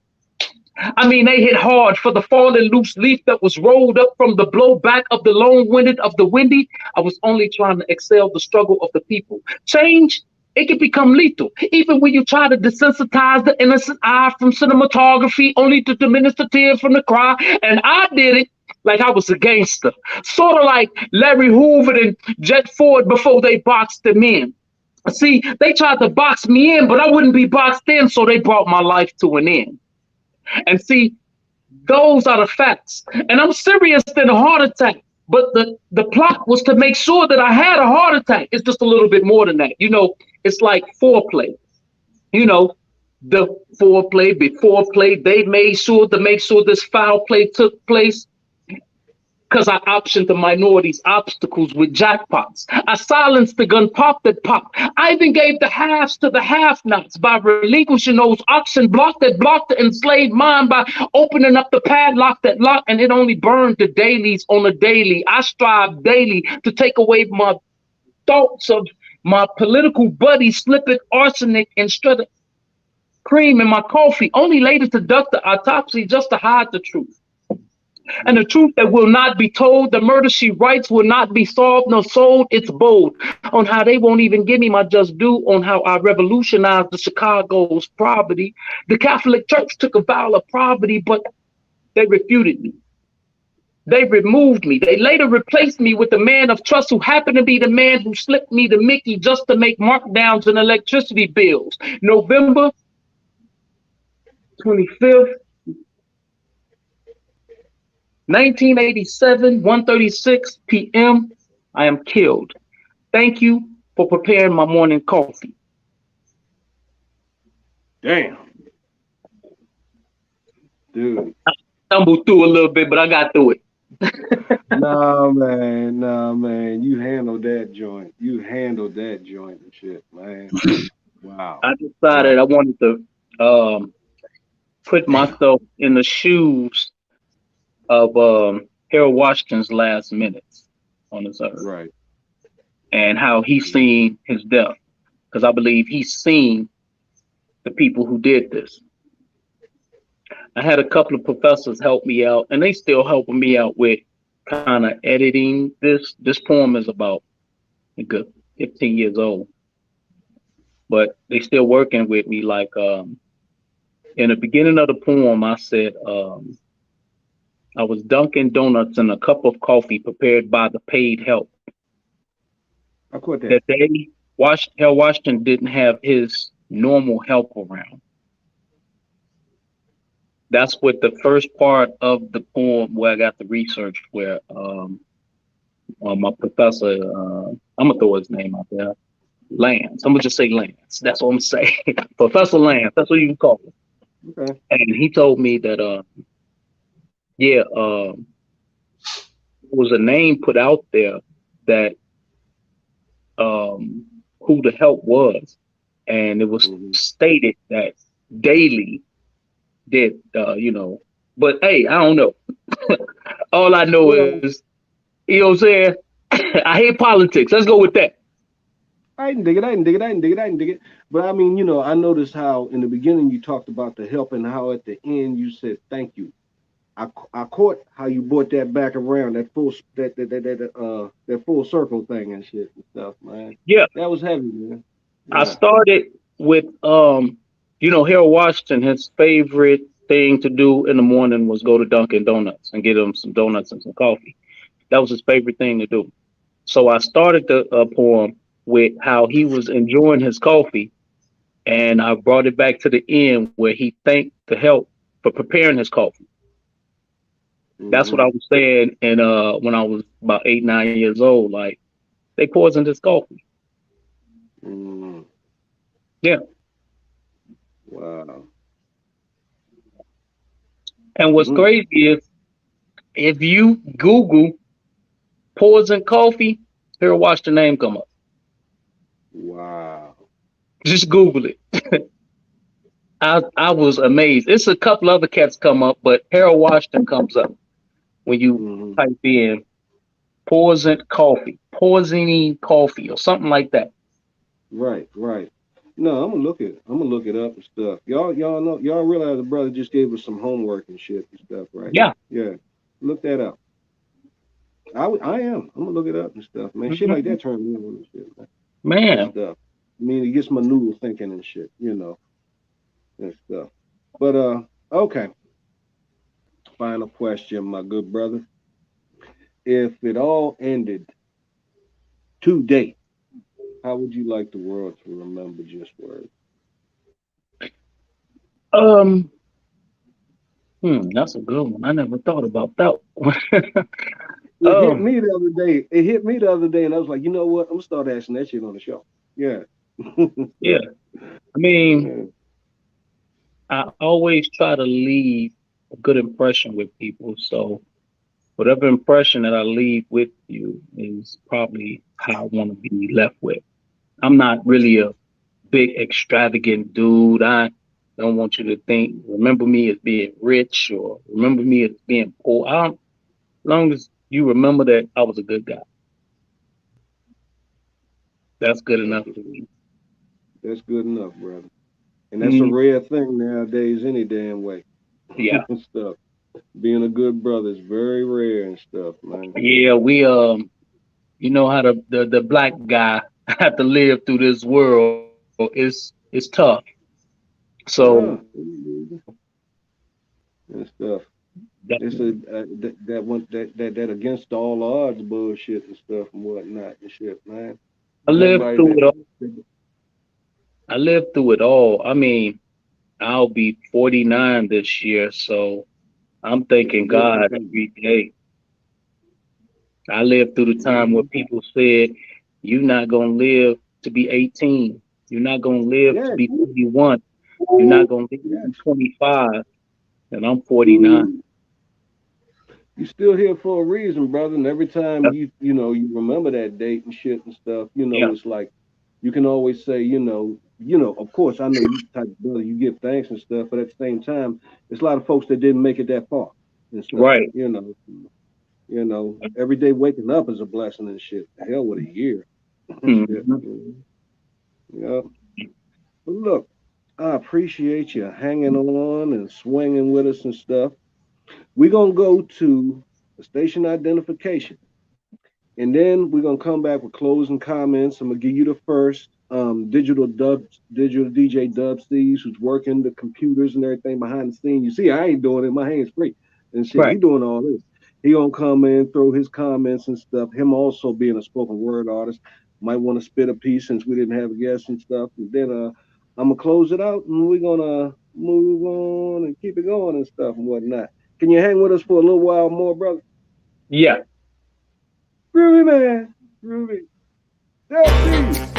I mean, they hit hard for the fallen loose leaf that was rolled up from the blowback of the long-winded of the windy. I was only trying to excel the struggle of the people. Change, it can become lethal, even when you try to desensitize the innocent eye from cinematography, only to diminish the tears from the cry. And I did it like I was a gangster, sort of like Larry Hoover and Jet Ford before they boxed him in. See, they tried to box me in, but I wouldn't be boxed in, so they brought my life to an end. And see, those are the facts. And I'm serious than a heart attack. But the plot was to make sure that I had a heart attack. It's just a little bit more than that. You know, it's like foreplay. You know, the foreplay, before play, they made sure to make sure this foul play took place. Because I optioned the minorities' obstacles with jackpots. I silenced the gun pop that popped. I even gave the halves to the have-nots by relinquishing those auction blocks that blocked the enslaved mind by opening up the padlock that locked, and it only burned the dailies on a daily. I strive daily to take away my thoughts of my political buddies slipping arsenic and shredded cream in my coffee, only later to duck the autopsy just to hide the truth. And the truth that will not be told, the murder she writes will not be solved nor sold. It's bold on how they won't even give me my just due, on how I revolutionized the Chicago's poverty. The Catholic Church took a vow of poverty, but they refuted me. They removed me. They later replaced me with a man of trust who happened to be the man who slipped me the Mickey just to make markdowns in electricity bills. November 25th, 1987, 1:36 p.m. I am killed. Thank you for preparing my morning coffee. Damn. Dude. I stumbled through a little bit, but I got through it. Nah, man. You handled that joint. And shit, man. Wow. I decided I wanted to put myself in the shoes of Harold Washington's last minutes on this earth. Right. And how he's seen his death. Because I believe he's seen the people who did this. I had a couple of professors help me out, and they still helping me out with kind of editing this. This poem is about a good 15 years old. But they still working with me. Like in the beginning of the poem, I said, I was dunking donuts in a cup of coffee prepared by the paid help. I quote that. That day, Harold Washington didn't have his normal help around. That's what the first part of the poem where I got the research where my professor, I'm gonna throw his name out there, Lance. I'm gonna just say Lance. That's what I'm saying. Professor Lance, that's what you can call him. Okay. And he told me that there was a name put out there that who the help was, and it was stated that Daly did, but hey, I don't know. All I know is, you know what I'm saying? I hate politics. Let's go with that. I didn't dig it. But I mean, I noticed how in the beginning you talked about the help and how at the end you said thank you. I caught how you brought that back around, that full circle thing and shit and stuff, man. Yeah, that was heavy, man. Yeah. I started with Harold Washington. His favorite thing to do in the morning was go to Dunkin' Donuts and get him some donuts and some coffee. That was his favorite thing to do. So I started the poem with how he was enjoying his coffee, and I brought it back to the end where he thanked the help for preparing his coffee. That's what I was saying. And when I was about 8, 9 years old, like they poisoned his coffee. Mm. Yeah. Wow. And what's crazy is if you Google poison coffee, here watch the name come up. Wow. Just Google it. I was amazed. It's a couple other cats come up, but Harold Washington comes up when you type in poisoned coffee, poisoning coffee, or something like that. Right, right. No, I'm gonna look it up and stuff. Y'all know, y'all realize the brother just gave us some homework and shit and stuff, right? Yeah. Yeah. Look that up. I am. I'm gonna look it up and stuff, man. Shit like that turns me on and shit, man. And stuff. I mean, it gets my noodle thinking and shit, and stuff. But okay. Final question, my good brother. If it all ended today, how would you like the world to remember Just Words? That's a good one. I never thought about that one. It hit me the other day. It hit me the other day, and I was like, you know what? I'm gonna start asking that shit on the show. Yeah. Yeah. I mean, I always try to leave a good impression with people. So whatever impression that I leave with you is probably how I want to be left with. I'm not really a big extravagant dude. I don't want you to remember me as being rich or remember me as being poor. As long as you remember that I was a good guy. That's good enough for me. That's good enough, brother. And that's a rare thing nowadays, any damn way. Yeah. Stuff. Being a good brother is very rare and stuff, man. Yeah, we you know how the black guy had to live through this world. It's tough. So and stuff. It's that against all odds bullshit and stuff and whatnot and shit, man. I lived through it all. I mean, I'll be 49 this year, so I'm thanking God every day. I lived through the time where people said, "You're not gonna live to be 18. You're not gonna live to be 21. You're not gonna live to be 25." And I'm 49. You still here for a reason, brother. And every time you remember that date and shit and stuff, it's like you can always say, of course I know you type of brother, you give thanks and stuff, but at the same time, there's a lot of folks that didn't make it that far and stuff. Right. Every day waking up is a blessing and shit. The hell with a year. Yeah. But look, I appreciate you hanging on and swinging with us and stuff. We're going to go to the station identification. And then we're going to come back with closing comments. I'm going to give you the first digital DJ Dub C's, who's working the computers and everything behind the scenes. You see, I ain't doing it. My hands free and shit. Right. He doing all this. He going to come in, throw his comments and stuff. Him also being a spoken word artist. Might want to spit a piece since we didn't have a guest and stuff. And then I'm going to close it out and we're going to move on and keep it going and stuff and whatnot. Can you hang with us for a little while more, brother? Yeah. Groovy, man. Groovy. That's it.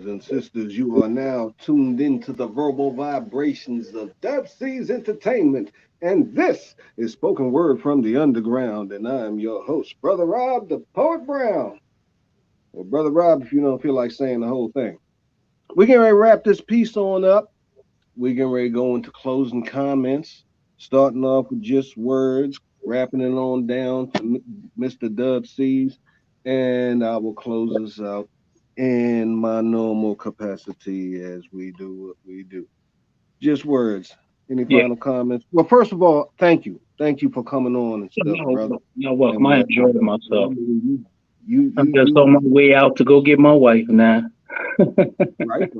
brothers and sisters. You are now tuned into the verbal vibrations of Dub C's Entertainment. And this is Spoken Word from the Underground. And I am your host, Brother Rob, the Poet Brown. Well, Brother Rob, if you don't feel like saying the whole thing, we're getting ready to wrap this piece on up. We're getting ready to go into closing comments, starting off with just words, wrapping it on down to Mr. Dub C's. And I will close us out in my normal capacity as we do what we do. Just words. Any Yeah. final comments? Well, first of all, thank you. Thank you for coming on and stuff, brother. You're welcome. And I enjoyed myself. you I'm just on my way out to go get my wife now. right.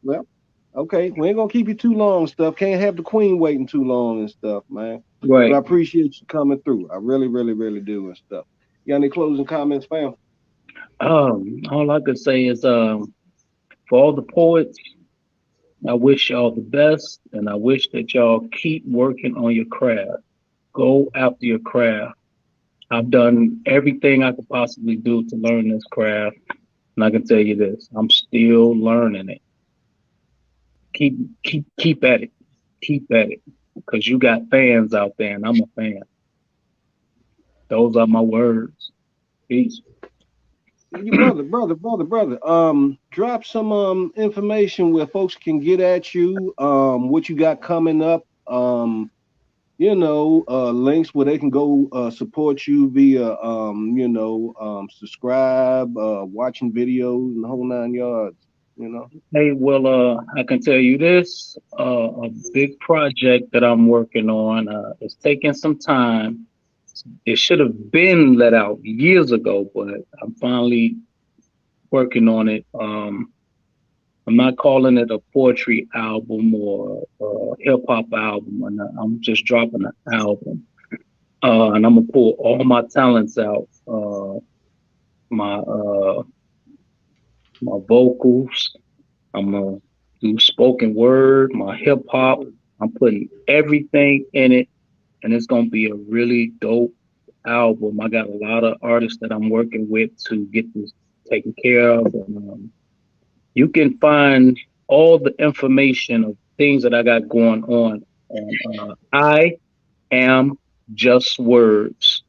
Well, okay, we ain't gonna keep you too long and stuff. Can't have the queen waiting too long and stuff, man. Right. But I appreciate you coming through. I really, really, really do and stuff. You got any closing comments, fam? All I could say is for all the poets, I wish y'all the best, and I wish that y'all keep working on your craft. Go after your craft. I've done everything I could possibly do to learn this craft, and I can tell you this: I'm still learning it. Keep at it. Keep at it, because you got fans out there, and I'm a fan. Those are my words. Peace. Brother. Drop some information where folks can get at you. What you got coming up. Links where they can go support you via subscribe, watching videos and the whole 9 yards. Hey, well, I can tell you this: a big project that I'm working on. It's taking some time. It should have been let out years ago, but I'm finally working on it. I'm not calling it a poetry album or a hip hop album. I'm just dropping an album, and I'm gonna pull all my talents out. My my vocals. I'm gonna do spoken word, my hip hop. I'm putting everything in it, and it's gonna be a really dope album. I got a lot of artists that I'm working with to get this taken care of, and you can find all the information of things that I got going on I Am Just Words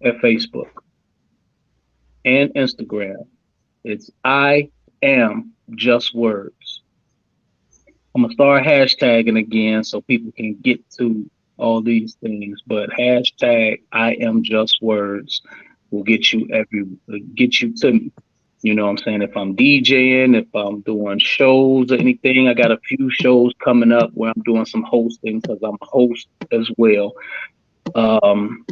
at Facebook and Instagram. It's I Am Just Words. I'm gonna start hashtagging again so people can get to all these things, but hashtag I Am Just Words will get you to me. You know what I'm saying? If I'm DJing, if I'm doing shows or anything, I got a few shows coming up where I'm doing some hosting because I'm a host as well. I'm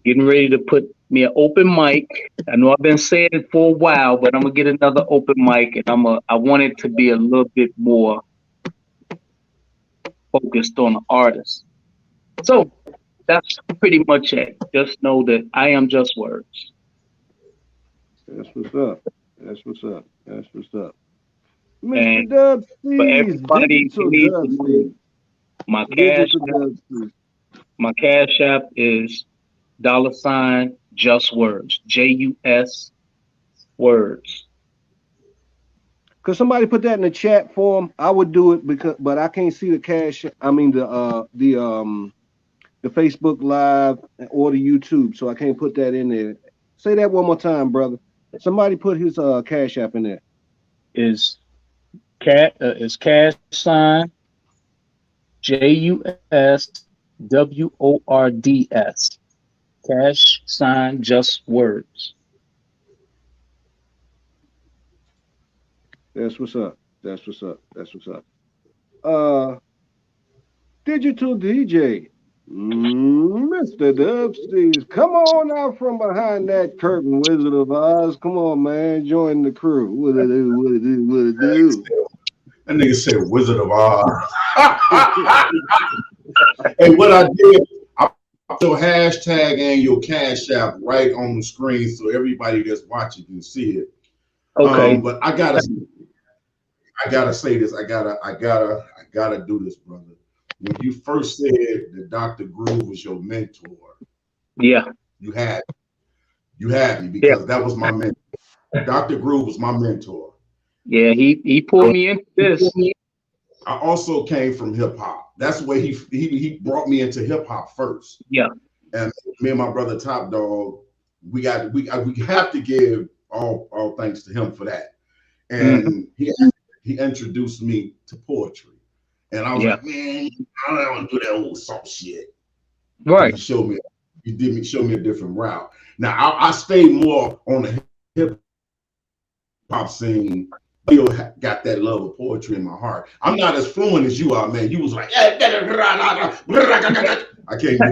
getting ready to put me an open mic. I know I've been saying it for a while, but I'm gonna get another open mic, and I want it to be a little bit more focused on the artist. So that's pretty much it. Just know that I am just words. That's what's up. Mr. And Dub for everybody who needs to know, my cash app is $just words. JUS words. Could somebody put that in the chat for him? I would do it but I can't see the cash. I mean the Facebook Live or the YouTube, so I can't put that in there. Say that one more time, brother. Somebody put his cash app in there. Is cash sign JUSWORDS. Cash sign just words. That's what's up. Digital DJ, Mr. Dubsties, come on out from behind that curtain, Wizard of Oz. Come on, man, join the crew. What it do? That nigga said Wizard of Oz. Hey, what I did, I put your hashtag and your cash app right on the screen so everybody that's watching can see it. Okay. But I gotta say this. I gotta do this, brother. When you first said that Dr. Groove was your mentor, yeah, you had me because that was my mentor. Dr. Groove was my mentor. Yeah, he pulled me into this. I also came from hip hop. That's where he brought me into hip hop first. Yeah. And me and my brother Top Dog, we have to give all thanks to him for that. And he introduced me to poetry. And I was like, man, I don't want to do that old soft shit. Right. He did show me a different route. Now I stayed more on the hip hop scene. Still got that love of poetry in my heart. I'm not as fluent as you are, man. You was like, I can't do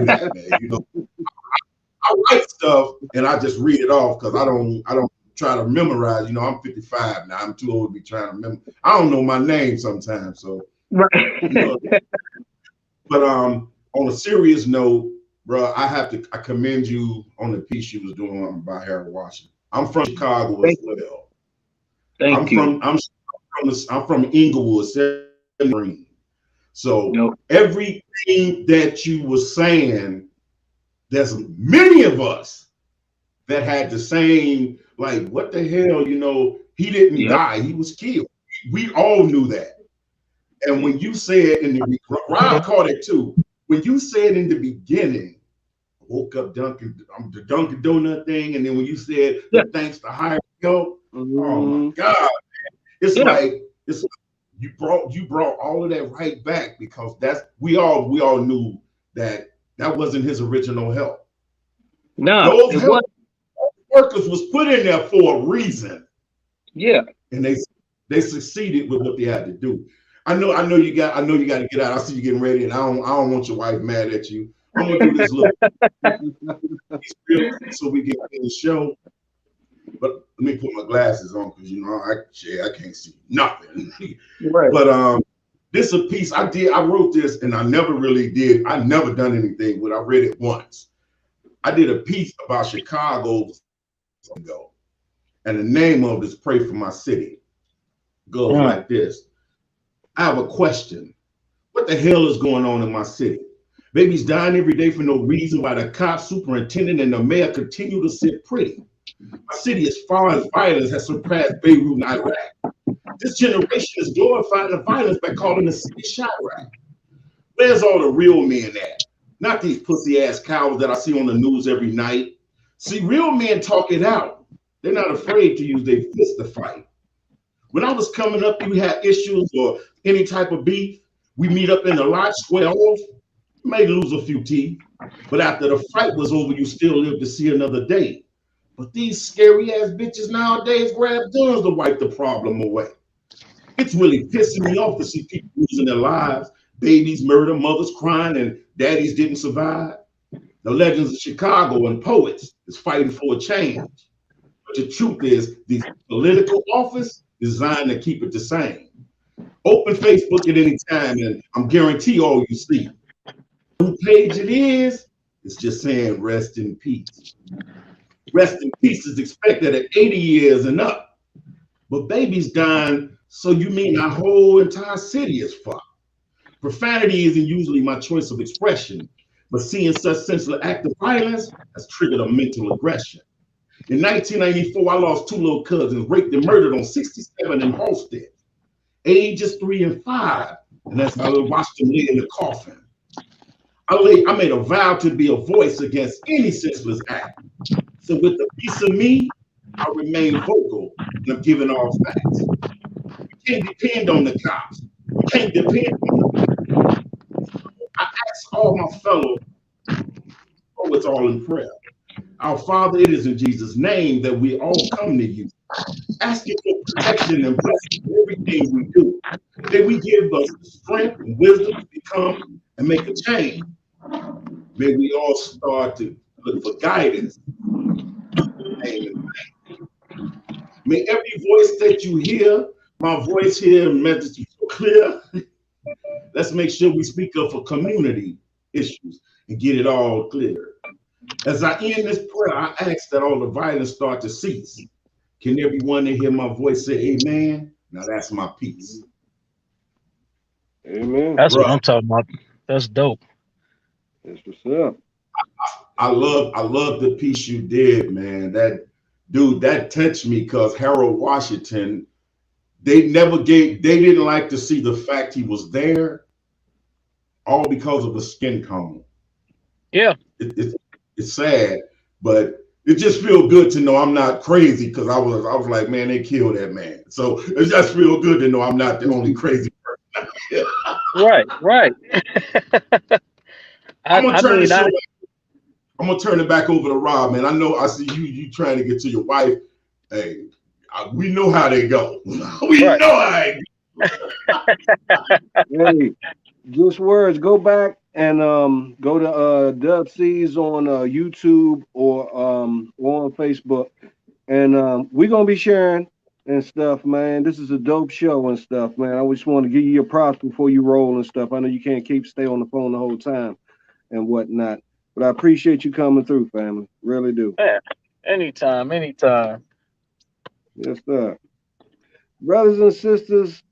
that, man. You know, I write stuff and I just read it off because I don't try to memorize. You know, I'm 55 now. I'm too old to be trying to memorize. I don't know my name sometimes, so. Right. You know, but on a serious note, bro, I commend you on the piece you was doing about Harold Washington. I'm from Chicago as well. I'm from Inglewood, so everything that you were saying, there's many of us that had the same, like, what the hell, you know, he didn't die, he was killed. We all knew that. And when you said Rob caught it too. When you said in the beginning, I woke up Dunkin' Donut thing, and then when you said thanks to higher help, oh my God, man. It's like you brought all of that right back, because we all knew that wasn't his original help. No, those help workers was put in there for a reason. Yeah, and they succeeded with what they had to do. I know you got to get out. I see you getting ready, and I don't want your wife mad at you. I'm gonna do this little so we get in the show. But let me put my glasses on, because you know I can't see nothing. Right. But this is a piece I wrote this, and I never done anything with it. I read it once. I did a piece about Chicago ago, and the name of it is "Pray for My City." It goes like this. I have a question. What the hell is going on in my city? Babies dying every day for no reason, while the cops, superintendent, and the mayor continue to sit pretty. My city, as far as violence, has surpassed Beirut and Iraq. This generation is glorifying the violence by calling the city Chirac. Where's all the real men at? Not these pussy-ass cowards that I see on the news every night. See, real men talk it out. They're not afraid to use their fists to fight. When I was coming up, you had issues or any type of beef, we meet up in the lot, square off, you may lose a few teeth, but after the fight was over, you still live to see another day. But these scary ass bitches nowadays grab guns to wipe the problem away. It's really pissing me off to see people losing their lives, babies murdered, mothers crying, and daddies didn't survive. The legends of Chicago and poets is fighting for a change. But the truth is, the political office is designed to keep it the same. Open Facebook at any time, and I'm guarantee all you see. Who page it is, it's just saying rest in peace. Rest in peace is expected at 80 years and up. But babies dying, so you mean our whole entire city is fucked. Profanity isn't usually my choice of expression, but seeing such senseless act of violence has triggered a mental aggression. In 1994, I lost two little cousins, raped and murdered on 67 in Halstead. Ages 3 and 5, and as I watched them lay in the coffin. I made a vow to be a voice against any senseless act. So with the piece of me, I remain vocal, and I'm giving all facts. You can't depend on the cops. You can't depend on them. I ask all my fellow, it's all in prayer. Our Father, it is in Jesus' name that we all come to you, asking for protection and blessing for everything we do. That we give us the strength and wisdom to become and make a change. May we all start to look for guidance. May every voice that you hear, my voice here, message is so clear. Let's make sure we speak up for community issues and get it all clear. As I end this prayer, I ask that all the violence start to cease. Can everyone that hear my voice say amen? Now that's my piece. Amen. That's what I'm talking about. That's dope. That's what's up. I love the piece you did, man. dude, that touched me because Harold Washington, they didn't like to see the fact he was there, all because of a skin tone. Yeah. It's sad, but it just feels good to know I'm not crazy because I was like, man, they killed that man. So it just feels good to know I'm not the only crazy person. Right. Right. I'm gonna I turn the mean, show. I'm gonna turn it back over to Rob, man. I know I see you trying to get to your wife. Hey, we know how they go. We right. know how they Hey, just words. Go back and go to Dub C's on YouTube or on Facebook, and we're gonna be sharing and stuff, man. This is a dope show and stuff, man. I just want to give you your props before you roll and stuff. I know you can't stay on the phone the whole time and whatnot, but I appreciate you coming through, family. Really do. Yeah. Anytime. Anytime. Yes, sir. Brothers and sisters,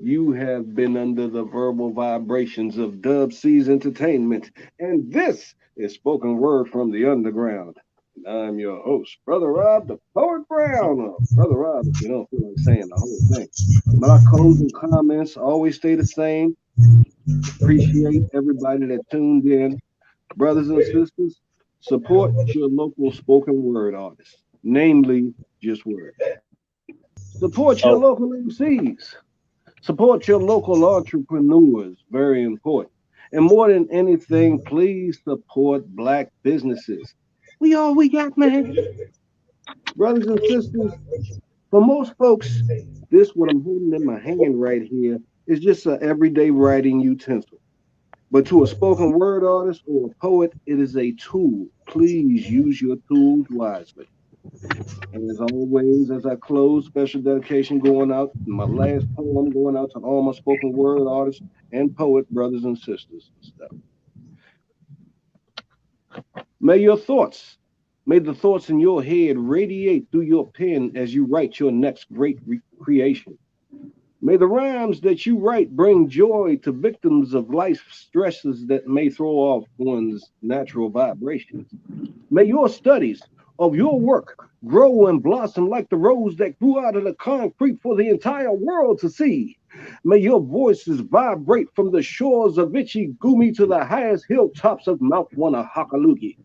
you have been under the verbal vibrations of Dub C's Entertainment, and this is Spoken Word from the Underground. And I'm your host, Brother Rob, the Poet Brown, or Brother Rob, if you don't feel like saying the whole thing. My closing comments always stay the same. Appreciate everybody that tuned in. Brothers and sisters, support your local spoken word artists, namely Just Word. Support your Oh, local MCs. Support your local entrepreneurs, very important. And more than anything, please support Black businesses. We all we got, man. Brothers and sisters, for most folks, this what I'm holding in my hand right here is just an everyday writing utensil. But to a spoken word artist or a poet, it is a tool. Please use your tools wisely. And as always, as I close, special dedication going out, my last poem going out to all my spoken word artists and poet brothers and sisters and stuff. May your thoughts, may the thoughts in your head radiate through your pen as you write your next great creation. May the rhymes that you write bring joy to victims of life stresses that may throw off one's natural vibrations. May your studies of your work grow and blossom like the rose that grew out of the concrete for the entire world to see. May your voices vibrate from the shores of Itchy Gumi to the highest hilltops of Mount Wanahakalugi.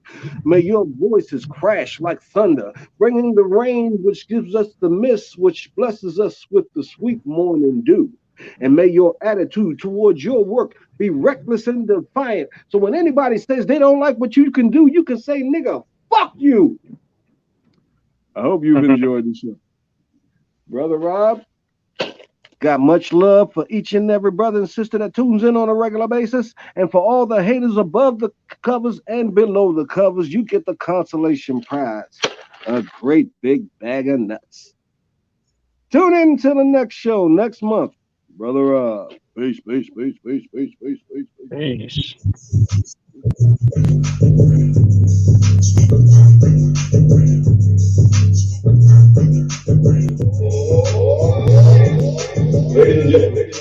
May your voices crash like thunder, bringing the rain which gives us the mist, which blesses us with the sweet morning dew. And may your attitude towards your work be reckless and defiant. So when anybody says they don't like what you can do, you can say, nigga, fuck you. I hope you've enjoyed the show. Brother Rob, got much love for each and every brother and sister that tunes in on a regular basis. And for all the haters above the covers and below the covers, you get the consolation prize, a great big bag of nuts. Tune in to the next show next month. Brother Rob. Peace, peace, peace, peace, peace, peace, peace, peace. Ladies and gentlemen,